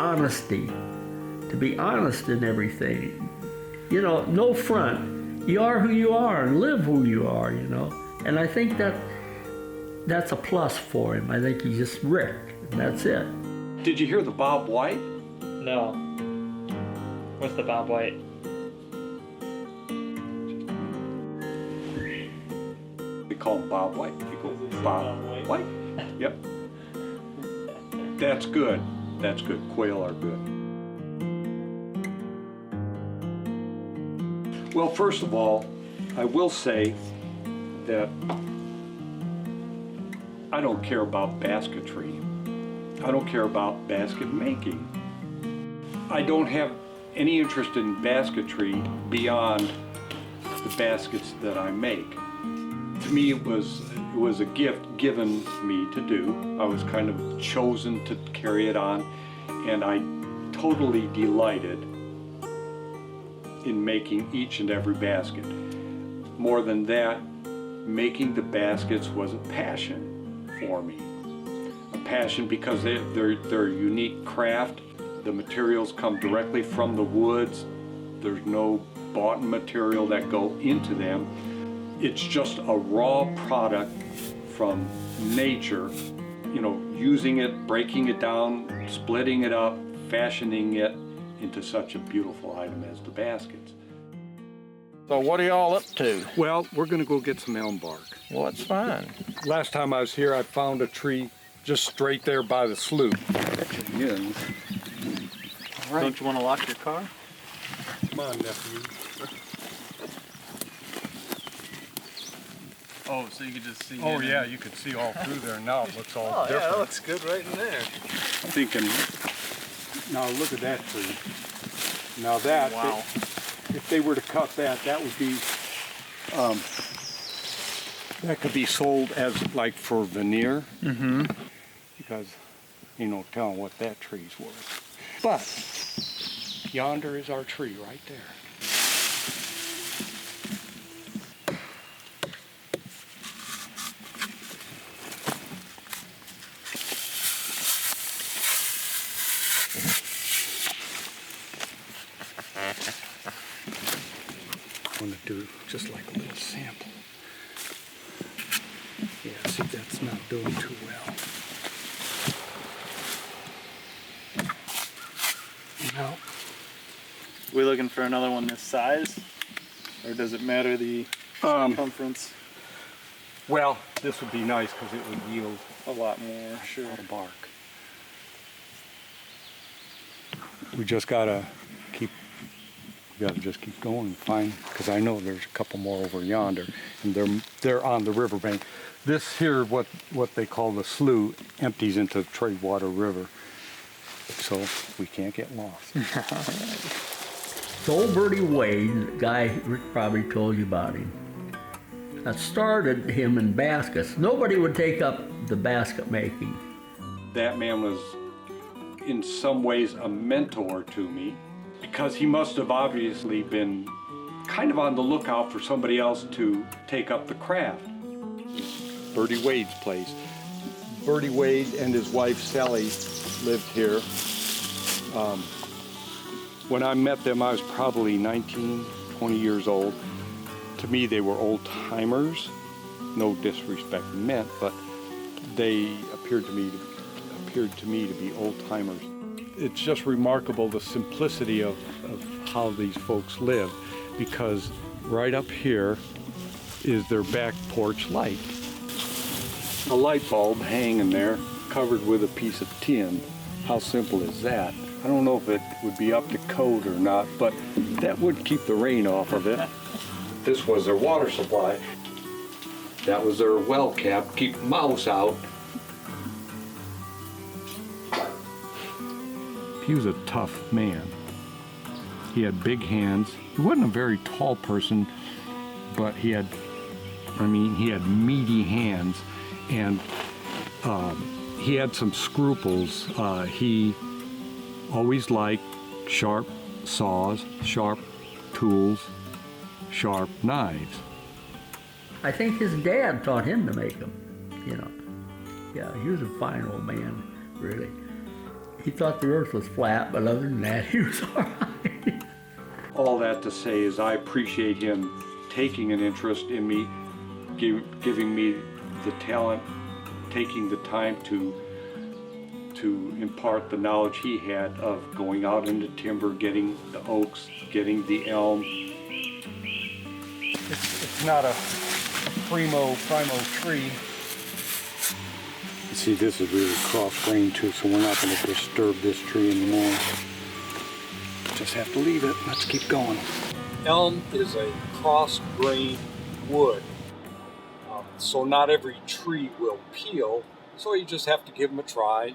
honesty, to be honest in everything. You know, no front. You are who you are and live who you are, you know. And I think that's a plus for him. I think he's just Rick, and that's it. Did you hear the Bob White? No. What's the Bob White? We call him Bob White. People, Bob White. Yep. That's good. That's good. Quail are good. Well, first of all, I will say that I don't care about basketry. I don't care about basket making. I don't have any interest in basketry beyond the baskets that I make. To me, it was a gift given me to do. I was kind of chosen to carry it on, and I totally delighted in making each and every basket. More than that, making the baskets was a passion for me. A passion because they're a unique craft. The materials come directly from the woods. There's no bought material that go into them. It's just a raw product from nature, you know, using it, breaking it down, splitting it up, fashioning it into such a beautiful item as the baskets. So what are y'all up to? Well, we're gonna go get some elm bark. Well, it's fine. Last time I was here, I found a tree just straight there by the slough. Again. All right. Don't you want to lock your car? Come on, nephew. Oh, so you could just see. Oh yeah, you could see all through there now. It looks all different. Yeah, that looks good right in there. Thinking, now look at that tree. Now that, wow. If they were to cut that, that would be, that could be sold as like for veneer. Mm-hmm. Because, you know, telling what that tree's worth. But yonder is our tree right there. I'm going to do just like a little sample. Yeah, see, that's not doing too well. No. We looking for another one this size, or does it matter the circumference? Well, this would be nice because it would yield A lot more, sure. a lot of bark. We just gotta just keep going and find, because I know there's a couple more over yonder, and they're on the riverbank. This here, what they call the slough, empties into the Tradewater River, so we can't get lost. So old Bertie Wade, the guy Rick probably told you about him, that started him in baskets. Nobody would take up the basket making. That man was in some ways a mentor to me, because he must have obviously been kind of on the lookout for somebody else to take up the craft. Bertie Wade's place. Bertie Wade and his wife Sally lived here. When I met them, I was probably 19, 20 years old. To me, they were old-timers. No disrespect meant, but they appeared to me to be old-timers. It's just remarkable the simplicity of how these folks live, because right up here is their back porch light. A light bulb hanging there, covered with a piece of tin. How simple is that? I don't know if it would be up to code or not, but that would keep the rain off of it. This was their water supply. That was their well cap, keep mouse out. He was a tough man. He had big hands. He wasn't a very tall person, but he had meaty hands, and he had some scruples. He always liked sharp saws, sharp tools, sharp knives. I think his dad taught him to make them, you know. Yeah, he was a fine old man, really. He thought the earth was flat, but other than that, he was all right. All that to say is I appreciate him taking an interest in me, giving me the talent, taking the time to impart the knowledge he had of going out into timber, getting the oaks, getting the elm. It's not a primo tree. See, this is really cross-grained too, so we're not going to disturb this tree anymore. Just have to leave it. Let's keep going. Elm is a cross-grained wood, so not every tree will peel, so you just have to give them a try,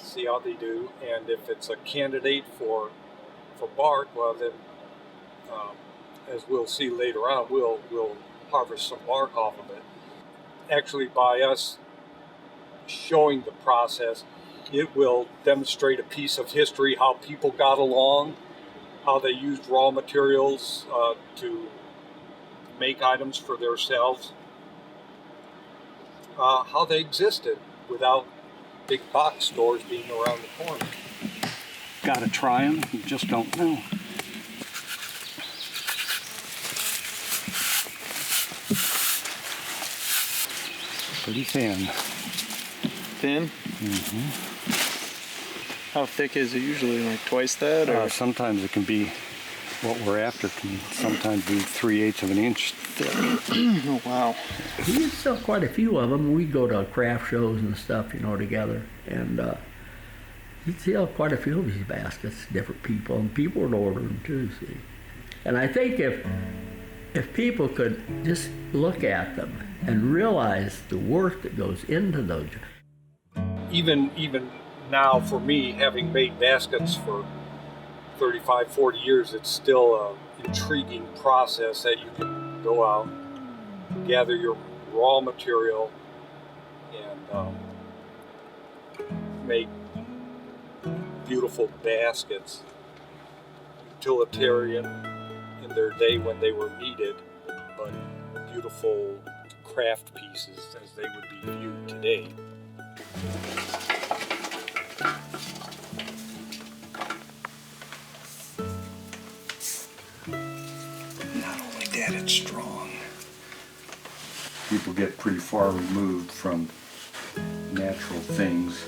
see how they do, and if it's a candidate for bark, well then, as we'll see later on, we'll harvest some bark off of it. Actually, by us showing the process, it will demonstrate a piece of history, how people got along, how they used raw materials to make items for themselves, how they existed without big box stores being around the corner. Gotta try them, you just don't know. Pretty thin. Thin? How thick is it usually? Like twice that? Or? Sometimes it can be, what we're after can sometimes be 3/8 of an inch thick. Oh, wow. We used to sell quite a few of them. We'd go to craft shows and stuff, you know, together. And you'd sell quite a few of these baskets, different people. And people would order them too, see. And I think if people could just look at them and realize the work that goes into those. Even now, for me, having made baskets for 35, 40 years, it's still an intriguing process that you can go out, gather your raw material, and make beautiful baskets. Utilitarian in their day when they were needed, but beautiful craft pieces as they would be viewed today. Not only that, it's strong. People get pretty far removed from natural things.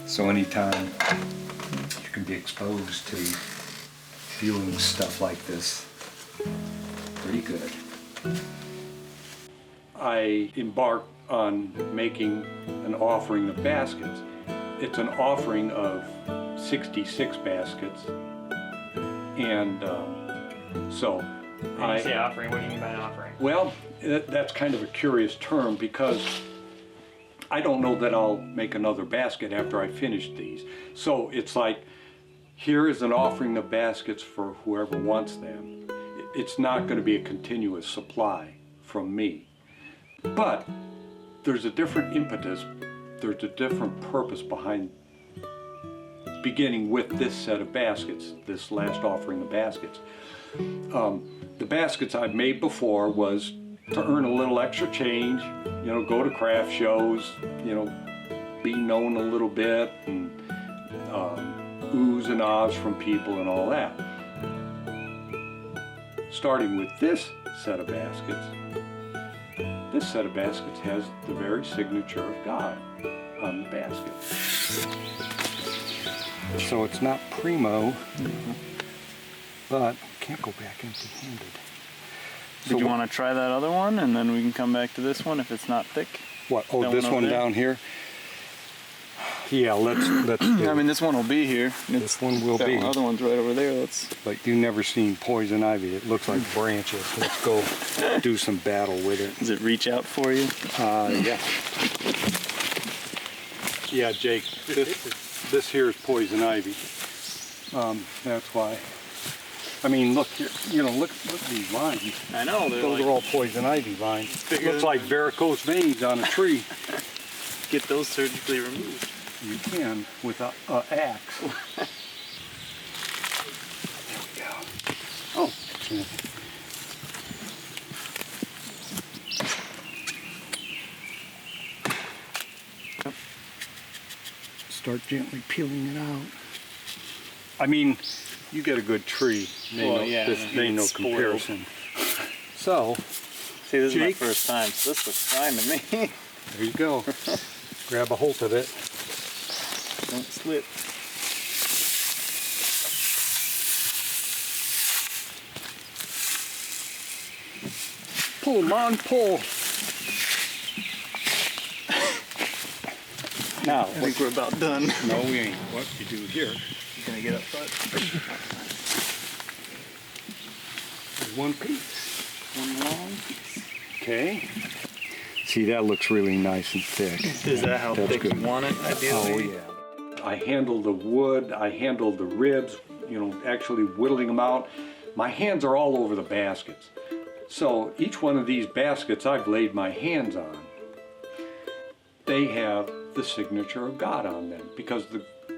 So anytime you can be exposed to viewing stuff like this, pretty good. I embarked on making an offering of baskets. It's an offering of 66 baskets, and so When you say offering, what do you mean by an offering? Well, that's kind of a curious term because I don't know that I'll make another basket after I finish these. So it's like, here is an offering of baskets for whoever wants them. It's not going to be a continuous supply from me. But there's a different impetus, there's a different purpose behind beginning with this set of baskets, this last offering of baskets. The baskets I've made before was to earn a little extra change, you know, go to craft shows, you know, be known a little bit, and oohs and ahs from people and all that. Starting with this set of baskets has the very signature of God on the basket. So it's not primo, but can't go back empty-handed. Did you want to try that other one, and then we can come back to this one if it's not thick? What? Oh, That this one over one there? down here. Yeah, let's do I mean, this one will be here. This one will that be. other one's right over there. Let's. Like, you've never seen poison ivy. It looks like branches. Let's go do some battle with it. Does it reach out for you? Yeah. Yeah, Jake, this here is poison ivy. That's why. I mean, look here, you know, look at these lines. I know. Those are all poison ivy lines. It bigger looks than- like varicose veins on a tree. Get those surgically removed. You can with an axe. There we go. Oh, start gently peeling it out. I mean, you get a good tree. Well, yeah, This you ain't get no spoiled. comparison. So, See, this is my Jake? first time, so this looks fine to me. there you go. Grab a hold of it. Don't slip. Pull, Mon, pull. Now, I think we're about done. no, we ain't. What you do here? You gonna get up front? One piece. One long piece. Okay. See, that looks really nice and thick. Is that how That's thick good. you want it, ideally? Oh, yeah. I handle the wood, I handle the ribs, you know, actually whittling them out. My hands are all over the baskets. So each one of these baskets I've laid my hands on, they have the signature of God on them because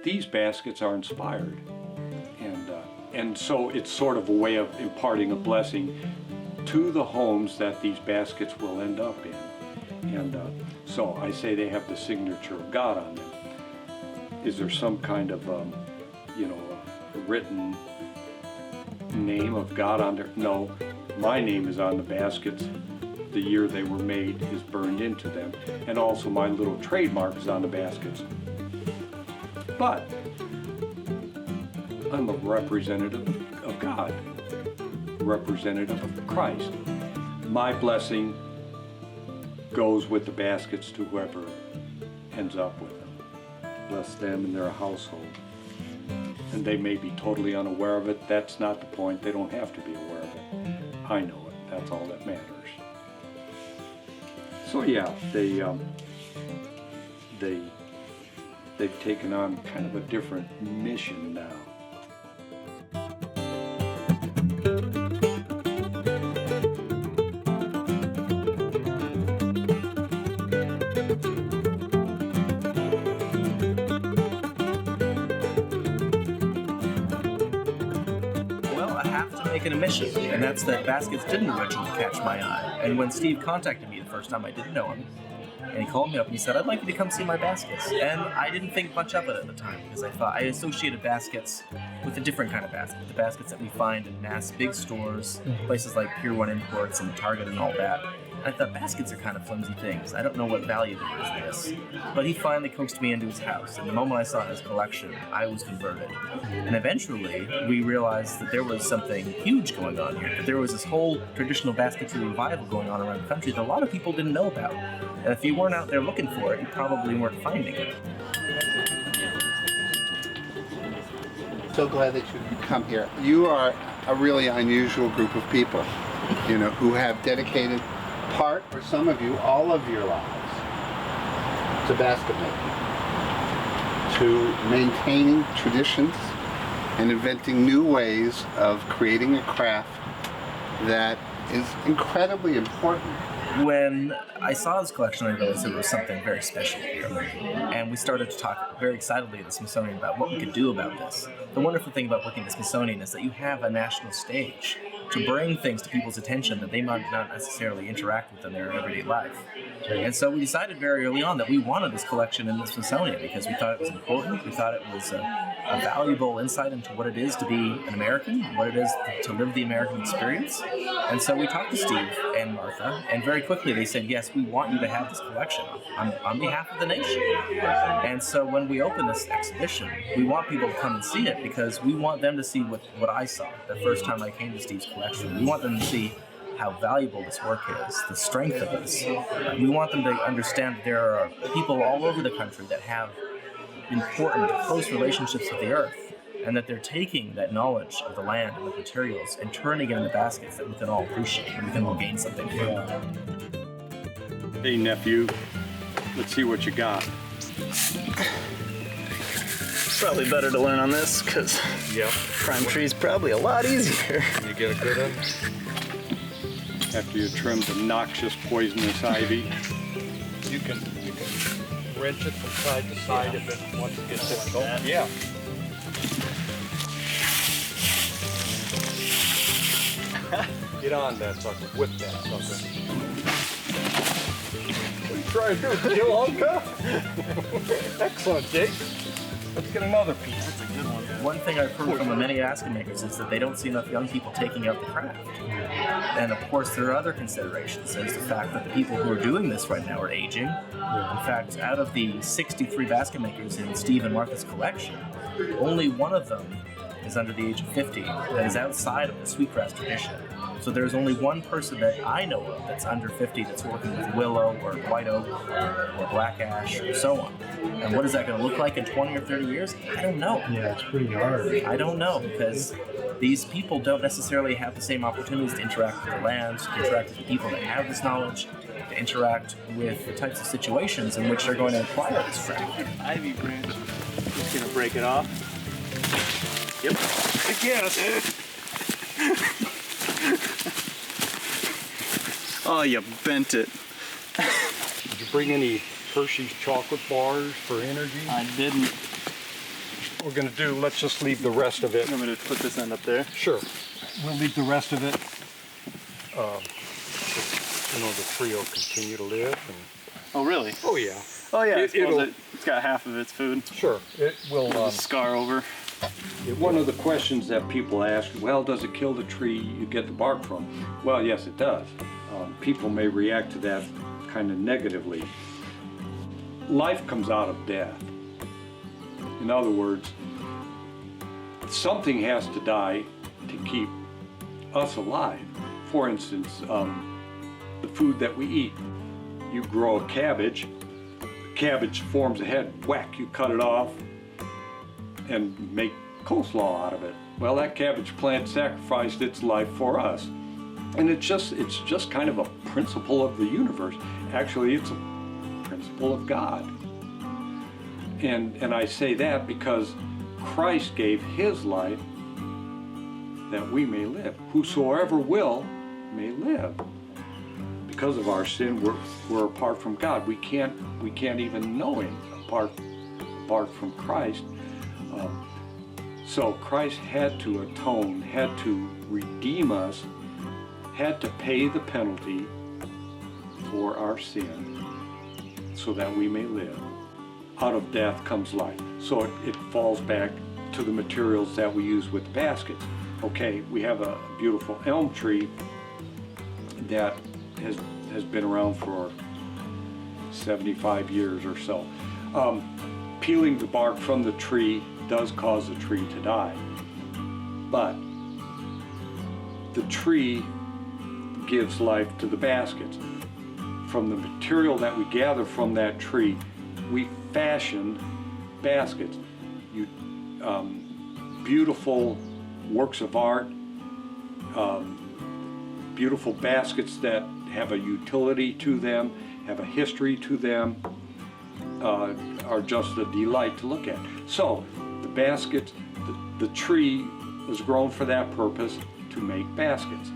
these baskets are inspired. And so it's sort of a way of imparting a blessing to the homes that these baskets will end up in. And so I say they have the signature of God on them. Is there some kind of, you know, a written name of God on there? No, my name is on the baskets. The year they were made is burned into them. And also my little trademark is on the baskets. But I'm a representative of God, representative of Christ. My blessing goes with the baskets to whoever ends up with them. Bless them and their household. And they may be totally unaware of it. That's not the point. They don't have to be aware of it. I know it. That's all that matters. So yeah, they've taken on kind of a different mission now. Well, I have to make an admission, and that's that baskets didn't originally catch my eye. And when Steve contacted me the first time, I didn't know him. And he called me up and he said, I'd like you to come see my baskets. And I didn't think much of it at the time because I thought I associated baskets with a different kind of basket, the baskets that we find in mass big stores, places like Pier 1 Imports and Target and all that. And I thought baskets are kind of flimsy things. I don't know what value there is in this. But he finally coaxed me into his house, and the moment I saw his collection, I was converted. And eventually, we realized that there was something huge going on here. That there was this whole traditional basketry revival going on around the country that a lot of people didn't know about. And if you weren't out there looking for it, you probably weren't finding it. So glad that you could come here. You are a really unusual group of people, you know, who have dedicated part, or some of you, all of your lives to basket making, to maintaining traditions and inventing new ways of creating a craft that is incredibly important. When I saw this collection, I realized there was something very special here. And we started to talk very excitedly at the Smithsonian about what we could do about this. The wonderful thing about working at the Smithsonian is that you have a national stage to bring things to people's attention that they might not necessarily interact with in their everyday life. And so we decided very early on that we wanted this collection in the Smithsonian because we thought it was important, we thought it was a valuable insight into what it is to be an American, what it is to live the American experience. And so we talked to Steve and Martha, and very quickly they said, yes, we want you to have this collection on behalf of the nation. And so when we open this exhibition, we want people to come and see it because we want them to see what I saw the first time I came to Steve's collection. We want them to see how valuable this work is, the strength of this. We want them to understand that there are people all over the country that have important, close relationships with the earth, and that they're taking that knowledge of the land and the materials and turning it into baskets that we can all appreciate and we can all gain something from them. Hey nephew, let's see what you got. Probably better to learn on this because prime tree's probably a lot easier. You get a good one? After you trim the noxious poisonous ivy. You can wrench it from side to side if it once it gets difficult. Yeah. Get on that sucker. Whip that sucker. What are you trying to do? Kill Uncle? Excellent, Jake. Let's get another piece. That's a good one. One thing I've heard from the many basket makers is that they don't see enough young people taking up the craft. And of course, there are other considerations. There's the fact that the people who are doing this right now are aging. In fact, out of the 63 basket makers in Steve and Martha's collection, only one of them is under the age of 50 that is outside of the sweetgrass tradition. So there's only one person that I know of that's under 50 that's working with willow or white oak or black ash or so on. And what is that going to look like in 20 or 30 years? I don't know. Yeah, it's pretty hard. I don't know, because these people don't necessarily have the same opportunities to interact with the land, to interact with the people that have this knowledge, to interact with the types of situations in which they're going to acquire this craft. Ivy branch. Just gonna break it off. Yep. Yes. Oh, you bent it. Did you bring any Hershey's chocolate bars for energy? I didn't. We're gonna do, let's just leave the rest of it. I'm gonna put this end up there. Sure. We'll leave the rest of it. You know, the tree will continue to live. And, Oh, really? oh, yeah. Oh, yeah. It'll- It's got half of its food. Sure. It will. Scar over. One of the questions that people ask, well, does it kill the tree you get the bark from? Well, yes, it does. People may react to that kind of negatively. Life comes out of death. In other words, something has to die to keep us alive. For instance, the food that we eat. You grow a cabbage, the cabbage forms a head, whack, you cut it off and make coleslaw out of it. Well, that cabbage plant sacrificed its life for us. And it's just kind of a principle of the universe. Actually, it's a principle of God. And I say that because Christ gave his life that we may live. Whosoever will may live. Because of our sin, we're apart from God. We can't even know him apart from Christ. So Christ had to atone, had to redeem us, had to pay the penalty for our sin so that we may live. Out of death comes life. So it falls back to the materials that we use with baskets. Okay, we have a beautiful elm tree that has been around for 75 years or so. Peeling the bark from the tree does cause the tree to die. But the tree gives life to the baskets. From the material that we gather from that tree, we fashion baskets. Beautiful works of art, beautiful baskets that have a utility to them, have a history to them, are just a delight to look at. So the baskets, the tree was grown for that purpose, to make baskets.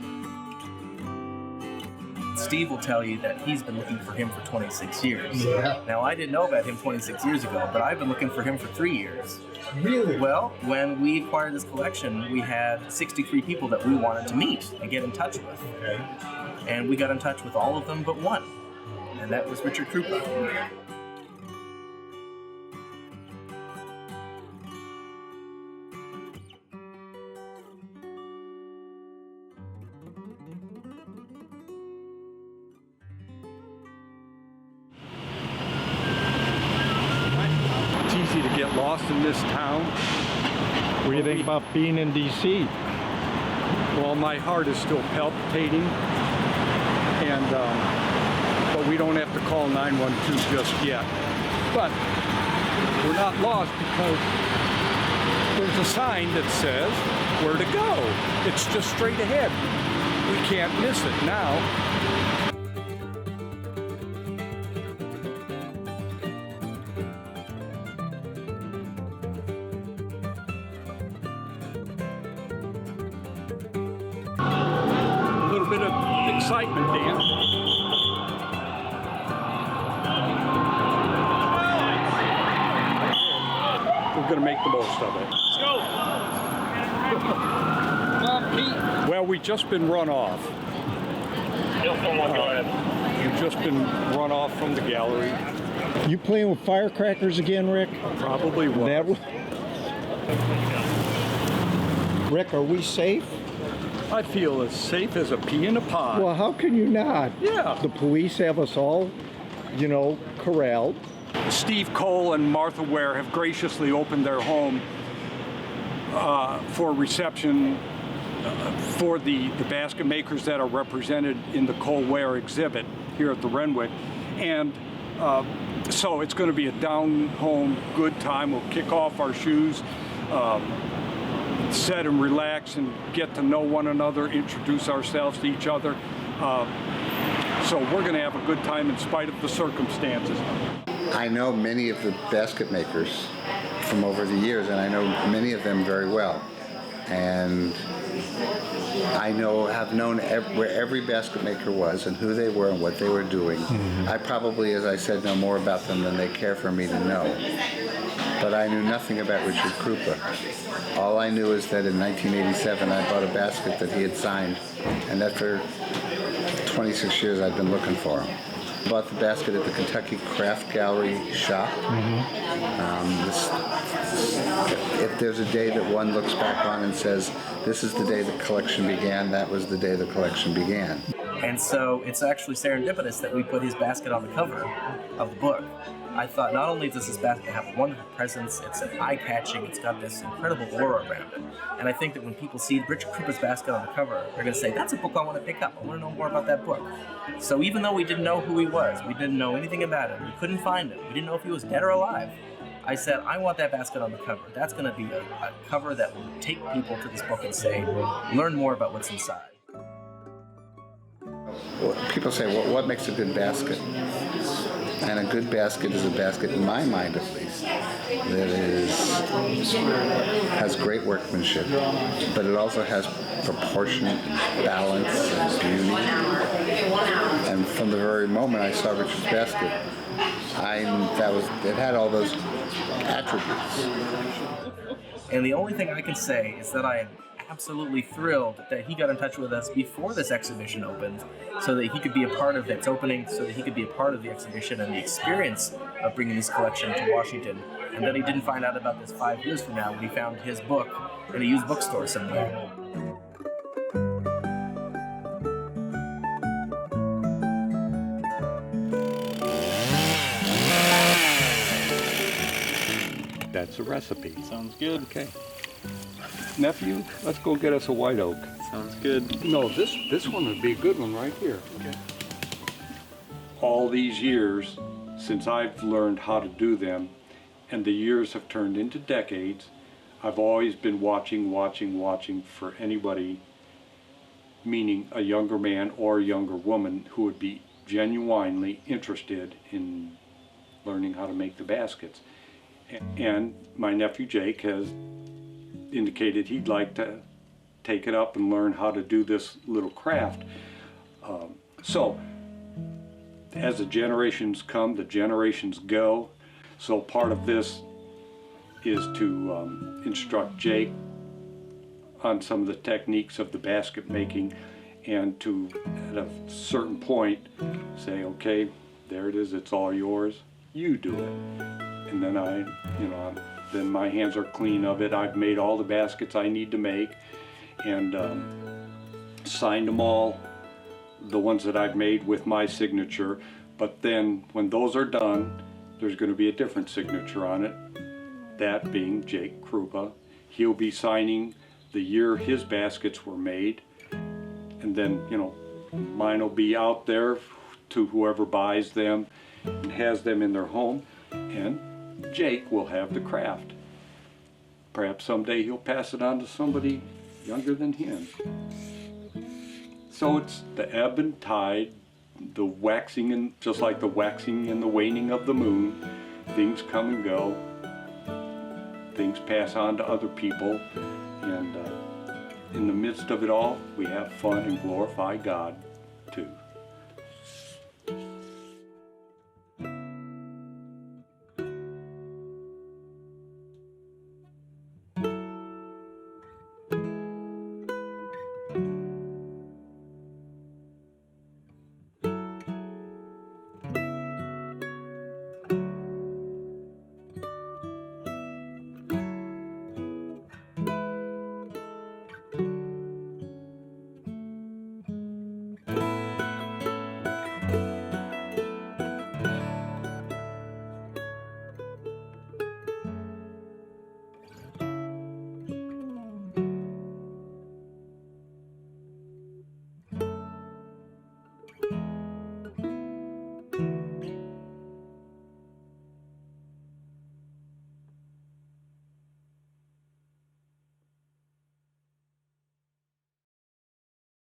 Steve will tell you that he's been looking for him for 26 years. Yeah. Now, I didn't know about him 26 years ago, but I've been looking for him for 3 years. Really? Well, when we acquired this collection, we had 63 people that we wanted to meet and get in touch with. Okay. And we got in touch with all of them but one, and that was Richard Krupa. It's easy to get lost in this town. What do you think about being in D.C.? Well, my heart is still palpitating, and but we don't have to call 912 just yet. But we're not lost because there's a sign that says where to go. It's just straight ahead. We can't miss it now. A little bit of excitement, Dan. We're going to make the most of it. Let's go. Well, we've just been run off. We've just been run off from the gallery. You playing with firecrackers again, Rick? Probably was. Rick, are we safe? I feel as safe as a pea in a pod. Well, how can you not? Yeah. The police have us all, corralled. Steve Cole and Martha Ware have graciously opened their home for reception for the basket makers that are represented in the Cole Ware exhibit here at the Renwick. And so it's going to be a down-home good time. We'll kick off our shoes, sit and relax and get to know one another, introduce ourselves to each other. So we're going to have a good time in spite of the circumstances. I know many of the basket makers from over the years, and I know many of them very well. And I have known where every basket maker was and who they were and what they were doing. I probably, as I said, know more about them than they care for me to know. But I knew nothing about Richard Krupa. All I knew is that in 1987 I bought a basket that he had signed, and that for 26 years I'd been looking for him. Bought the basket at the Kentucky Craft Gallery shop. If there's a day that one looks back on and says, this is the day the collection began, that was the day the collection began. And so it's actually serendipitous that we put his basket on the cover of the book. I thought, not only does this basket have a wonderful presence, it's an eye-catching, it's got this incredible aura around it. And I think that when people see Richard Krupa's basket on the cover, they're going to say, that's a book I want to pick up. I want to know more about that book. So even though we didn't know who he was, we didn't know anything about him, we couldn't find him, we didn't know if he was dead or alive, I said, I want that basket on the cover. That's going to be a cover that will take people to this book and say, learn more about what's inside. Well, people say, well, what makes a good basket? And a good basket is a basket, in my mind at least, that has great workmanship, but it also has proportion, balance, and beauty. And from the very moment I saw Richard's basket, it had all those attributes. And the only thing I can say is that I am absolutely thrilled that he got in touch with us before this exhibition opened so that he could be a part of its opening, so that he could be a part of the exhibition and the experience of bringing this collection to Washington, and that he didn't find out about this 5 years from now when he found his book in a used bookstore somewhere. That's a recipe. Sounds good. Okay. Nephew, let's go get us a white oak. Sounds good. No, this one would be a good one right here. Okay. All these years since I've learned how to do them, and the years have turned into decades, I've always been watching for anybody, meaning a younger man or a younger woman, who would be genuinely interested in learning how to make the baskets. And my nephew Jake has indicated he'd like to take it up and learn how to do this little craft. So as the generations come, the generations go. So part of this is to instruct Jake on some of the techniques of the basket making, and to, at a certain point, say, okay, there it is, it's all yours, you do it. And then then my hands are clean of it. I've made all the baskets I need to make, and signed them all, the ones that I've made, with my signature. But then when those are done, there's going to be a different signature on it, that being Jake Krupa. He'll be signing the year his baskets were made, and then mine will be out there to whoever buys them and has them in their home, and Jake will have the craft. Perhaps someday he'll pass it on to somebody younger than him. So it's the ebb and tide, the waxing, and just like the waxing and the waning of the moon, things come and go, things pass on to other people, and in the midst of it all, we have fun and glorify God too.